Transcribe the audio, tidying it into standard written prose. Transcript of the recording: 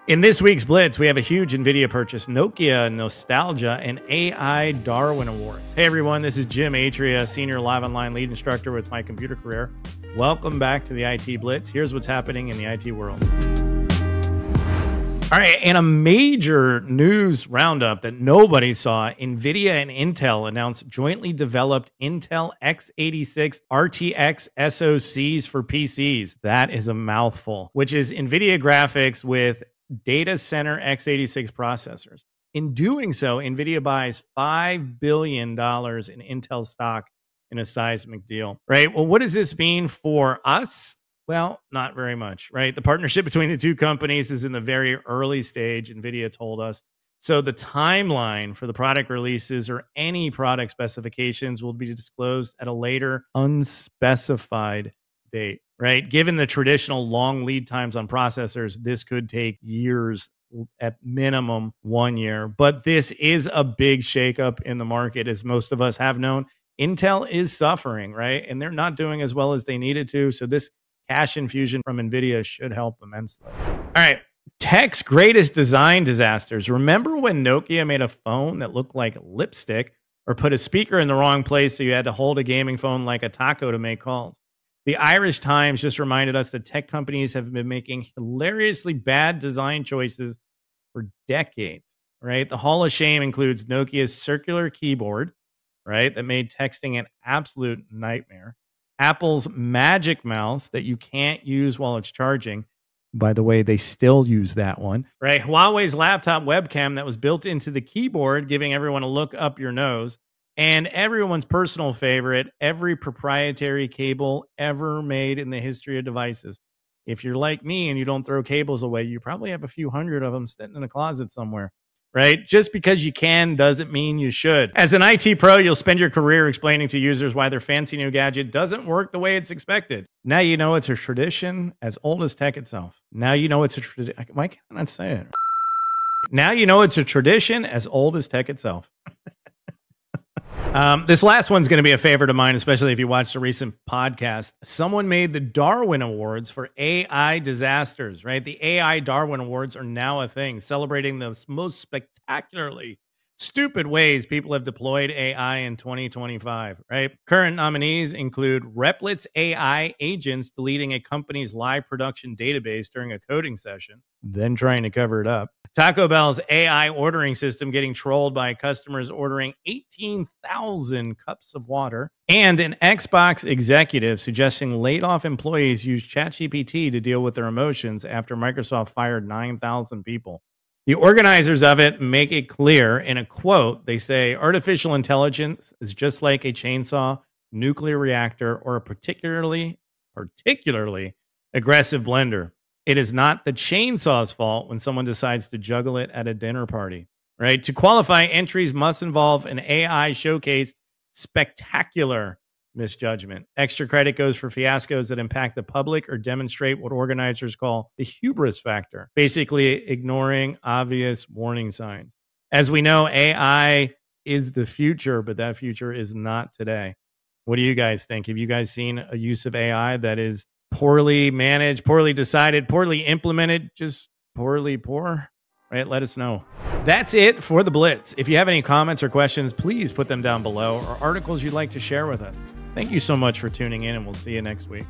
In this week's Blitz, we have a huge NVIDIA purchase, Nokia nostalgia, and AI Dawrin Awards. Hey everyone, this is Jim Atria, Senior Live Online Lead Instructor with MyComputerCareer. Welcome back to the IT Blitz. Here's what's happening in the IT world. All right, and a major news roundup that nobody saw, NVIDIA and Intel announced jointly developed Intel x86 RTX SoCs for PCs. That is a mouthful, which is NVIDIA graphics with data center x86 processors. In doing so, NVIDIA buys $5 billion in Intel stock in a seismic deal, right? Well, what does this mean for us? Well, not very much, right? The partnership between the two companies is in the very early stage, NVIDIA told us. So the timeline for the product releases or any product specifications will be disclosed at a later unspecified date, right? Given the traditional long lead times on processors, this could take years, at minimum 1 year. But this is a big shakeup in the market, as most of us have known. Intel is suffering, right? And they're not doing as well as they needed to. So this cash infusion from NVIDIA should help immensely. All right, tech's greatest design disasters. Remember when Nokia made a phone that looked like lipstick or put a speaker in the wrong place so you had to hold a gaming phone like a taco to make calls? The Irish Times just reminded us that tech companies have been making hilariously bad design choices for decades, right? The Hall of Shame includes Nokia's circular keyboard, right, that made texting an absolute nightmare. Apple's Magic Mouse that you can't use while it's charging. By the way, they still use that one, right? Huawei's laptop webcam that was built into the keyboard, giving everyone a look up your nose. And everyone's personal favorite, every proprietary cable ever made in the history of devices. If you're like me and you don't throw cables away, you probably have a few hundred of them sitting in a closet somewhere, right? Just because you can doesn't mean you should. As an IT pro, you'll spend your career explaining to users why their fancy new gadget doesn't work the way it's expected. Now you know it's a tradition as old as tech itself. Now you know it's a tradition. Why can't I say it? Now you know it's a tradition as old as tech itself. This last one's going to be a favorite of mine, especially if you watched a recent podcast. Someone made the Darwin Awards for AI disasters, right? The AI Darwin Awards are now a thing, celebrating the most spectacularly stupid ways people have deployed AI in 2025, right? Current nominees include Replit's AI agents deleting a company's live production database during a coding session, then trying to cover it up. Taco Bell's AI ordering system getting trolled by customers ordering 18,000 cups of water, and an Xbox executive suggesting laid-off employees use ChatGPT to deal with their emotions after Microsoft fired 9,000 people. The organizers of it make it clear in a quote. They say, artificial intelligence is just like a chainsaw, nuclear reactor, or a particularly aggressive blender. It is not the chainsaw's fault when someone decides to juggle it at a dinner party, right? To qualify, entries must involve an AI showcase spectacular misjudgment. Extra credit goes for fiascos that impact the public or demonstrate what organizers call the hubris factor, basically ignoring obvious warning signs. As we know, AI is the future, but that future is not today. What do you guys think? Have you guys seen a use of AI that is poorly managed, poorly decided, poorly implemented, just poorly poor? Right? Let us know. That's it for the Blitz. If you have any comments or questions, please put them down below, or articles you'd like to share with us. Thank you so much for tuning in, and we'll see you next week.